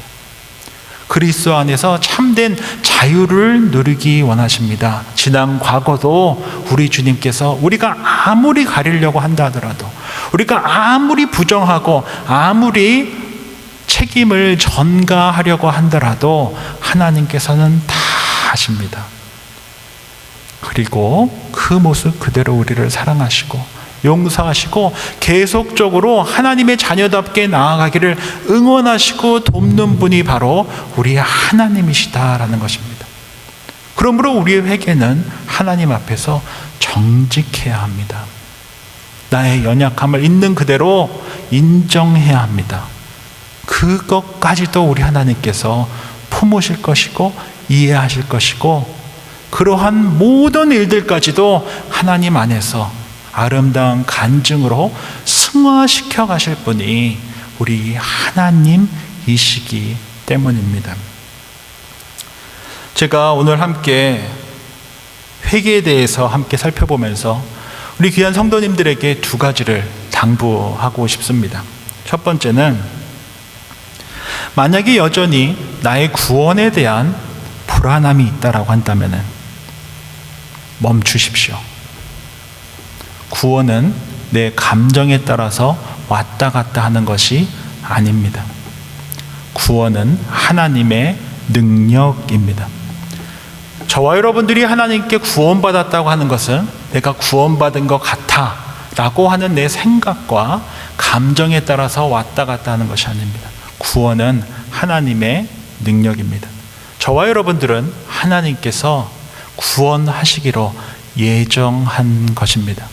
그리스도 안에서 참된 자유를 누리기 원하십니다. 지난 과거도 우리 주님께서 우리가 아무리 가리려고 한다 하더라도 우리가 아무리 부정하고 아무리 책임을 전가하려고 한다라도 하나님께서는 다 아십니다. 그리고 그 모습 그대로 우리를 사랑하시고 용서하시고 계속적으로 하나님의 자녀답게 나아가기를 응원하시고 돕는 분이 바로 우리 하나님이시다라는 것입니다. 그러므로 우리의 회개는 하나님 앞에서 정직해야 합니다. 나의 연약함을 있는 그대로 인정해야 합니다. 그것까지도 우리 하나님께서 품으실 것이고 이해하실 것이고 그러한 모든 일들까지도 하나님 안에서 아름다운 간증으로 승화시켜 가실 분이 우리 하나님이시기 때문입니다. 제가 오늘 함께 회개에 대해서 함께 살펴보면서 우리 귀한 성도님들에게 두 가지를 당부하고 싶습니다. 첫 번째는 만약에 여전히 나의 구원에 대한 불안함이 있다라고 한다면 멈추십시오. 구원은 내 감정에 따라서 왔다 갔다 하는 것이 아닙니다. 구원은 하나님의 능력입니다. 저와 여러분들이 하나님께 구원받았다고 하는 것은 내가 구원받은 것 같아 라고 하는 내 생각과 감정에 따라서 왔다 갔다 하는 것이 아닙니다. 구원은 하나님의 능력입니다. 저와 여러분들은 하나님께서 구원하시기로 예정한 것입니다.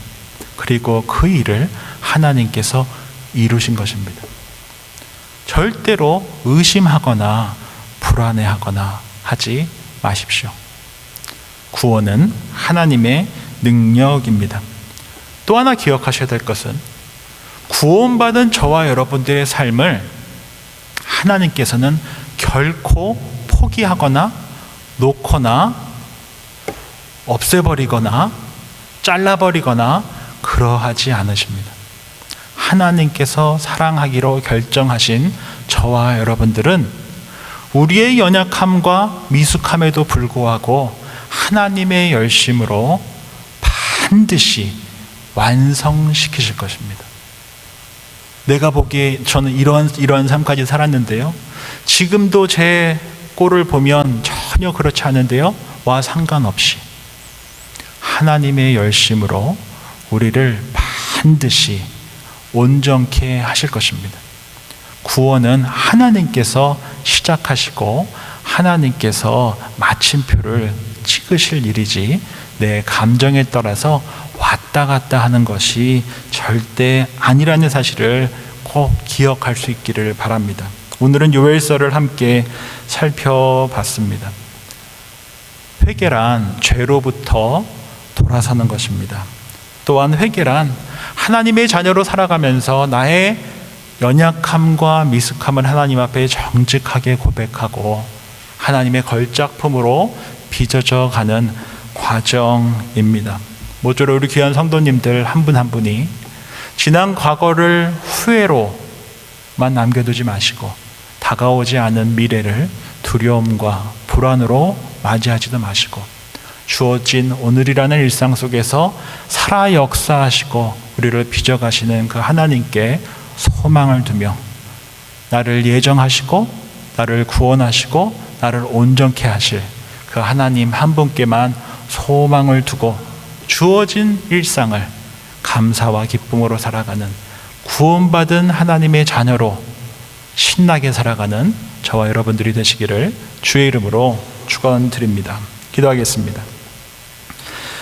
그리고 그 일을 하나님께서 이루신 것입니다. 절대로 의심하거나 불안해하거나 하지 마십시오. 구원은 하나님의 능력입니다. 또 하나 기억하셔야 될 것은 구원받은 저와 여러분들의 삶을 하나님께서는 결코 포기하거나 놓거나 없애버리거나 잘라버리거나 그러하지 않으십니다. 하나님께서 사랑하기로 결정하신 저와 여러분들은 우리의 연약함과 미숙함에도 불구하고 하나님의 열심으로 반드시 완성시키실 것입니다. 내가 보기에 저는 이러한 삶까지 살았는데요. 지금도 제 꼴을 보면 전혀 그렇지 않은데요. 와 상관없이 하나님의 열심으로 우리를 반드시 온전케 하실 것입니다. 구원은 하나님께서 시작하시고 하나님께서 마침표를 찍으실 일이지 내 감정에 따라서 왔다 갔다 하는 것이 절대 아니라는 사실을 꼭 기억할 수 있기를 바랍니다. 오늘은 요엘서를 함께 살펴봤습니다. 회개란 죄로부터 돌아서는 것입니다. 또한 회개란 하나님의 자녀로 살아가면서 나의 연약함과 미숙함을 하나님 앞에 정직하게 고백하고 하나님의 걸작품으로 빚어져 가는 과정입니다. 모쪼록 우리 귀한 성도님들 한 분 한 분이 지난 과거를 후회로만 남겨두지 마시고 다가오지 않은 미래를 두려움과 불안으로 맞이하지도 마시고 주어진 오늘이라는 일상 속에서 살아 역사하시고 우리를 빚어가시는 그 하나님께 소망을 두며 나를 예정하시고 나를 구원하시고 나를 온전케 하실 그 하나님 한 분께만 소망을 두고 주어진 일상을 감사와 기쁨으로 살아가는 구원받은 하나님의 자녀로 신나게 살아가는 저와 여러분들이 되시기를 주의 이름으로 축원드립니다. 기도하겠습니다.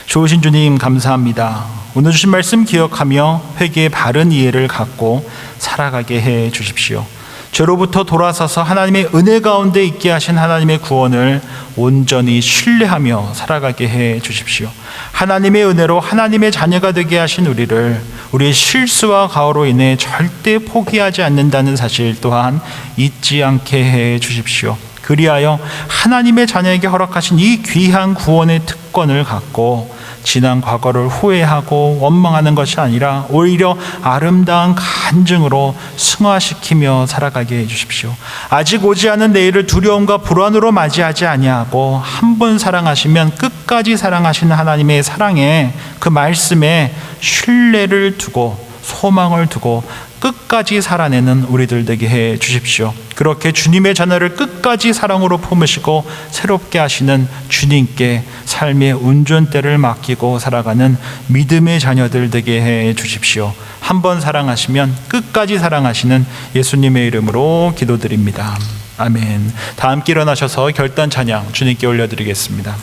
좋으신 주님 감사합니다. 오늘 주신 말씀 기억하며 회개의 바른 이해를 갖고 살아가게 해 주십시오. 죄로부터 돌아서서 하나님의 은혜 가운데 있게 하신 하나님의 구원을 온전히 신뢰하며 살아가게 해 주십시오. 하나님의 은혜로 하나님의 자녀가 되게 하신 우리를 우리의 실수와 가오로 인해 절대 포기하지 않는다는 사실 또한 잊지 않게 해 주십시오. 그리하여 하나님의 자녀에게 허락하신 이 귀한 구원의 특권을 갖고 지난 과거를 후회하고 원망하는 것이 아니라 오히려 아름다운 간증으로 승화시키며 살아가게 해주십시오. 아직 오지 않은 내일을 두려움과 불안으로 맞이하지 아니하고 한 번 사랑하시면 끝까지 사랑하시는 하나님의 사랑에 그 말씀에 신뢰를 두고 소망을 두고 끝까지 살아내는 우리들 되게 해 주십시오. 그렇게 주님의 자녀를 끝까지 사랑으로 품으시고 새롭게 하시는 주님께 삶의 운전대를 맡기고 살아가는 믿음의 자녀들 되게 해 주십시오. 한 번 사랑하시면 끝까지 사랑하시는 예수님의 이름으로 기도드립니다. 아멘. 다 함께 일어나셔서 결단 찬양 주님께 올려드리겠습니다.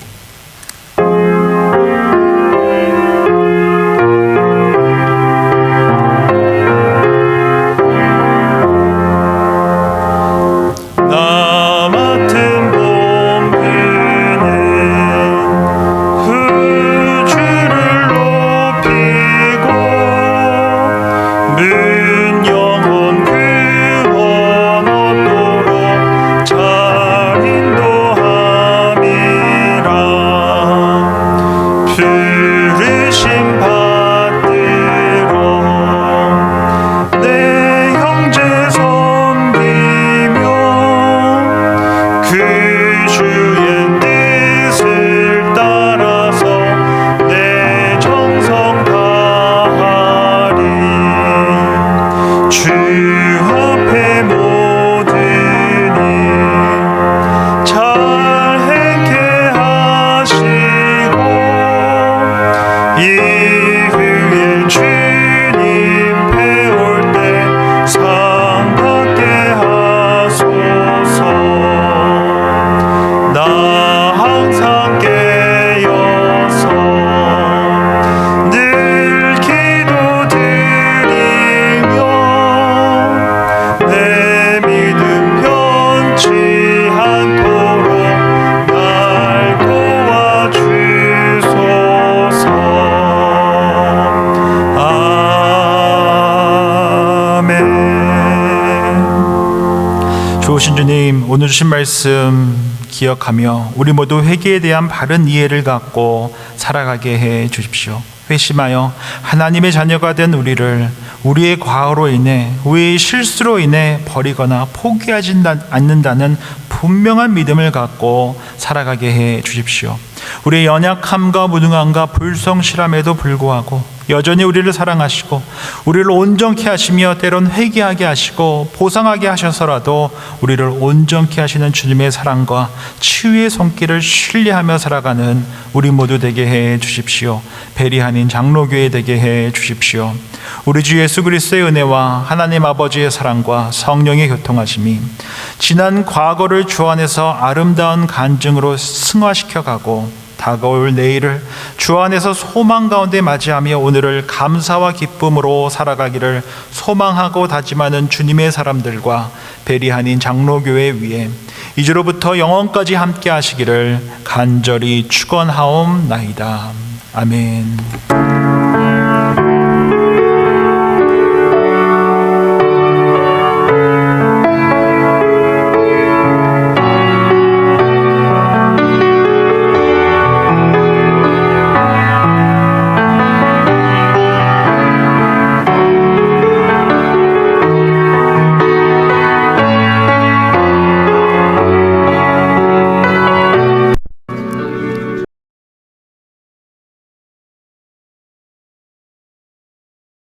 좋으신 주님, 오늘 주신 말씀 기억하며 우리 모두 회개에 대한 바른 이해를 갖고 살아가게 해 주십시오. 회심하여 하나님의 자녀가 된 우리를 우리의 과오로 인해 우리의 실수로 인해 버리거나 포기하지 않는다는 분명한 믿음을 갖고 살아가게 해 주십시오. 우리의 연약함과 무능함과 불성실함에도 불구하고 여전히 우리를 사랑하시고 우리를 온전케 하시며 때론 회개하게 하시고 보상하게 하셔서라도 우리를 온전케 하시는 주님의 사랑과 치유의 손길을 신뢰하며 살아가는 우리 모두 되게 해 주십시오. 베리한인 장로교회 되게 해 주십시오. 우리 주 예수 그리스도의 은혜와 하나님 아버지의 사랑과 성령의 교통하심이 지난 과거를 주 안에서 아름다운 간증으로 승화시켜가고 다가올 내일을 주 안에서 소망 가운데 맞이하며 오늘을 감사와 기쁨으로 살아가기를 소망하고 다짐하는 주님의 사람들과 베리한인 장로교회 위에 이제로부터 영원까지 함께 하시기를 간절히 축원하옵나이다. 아멘.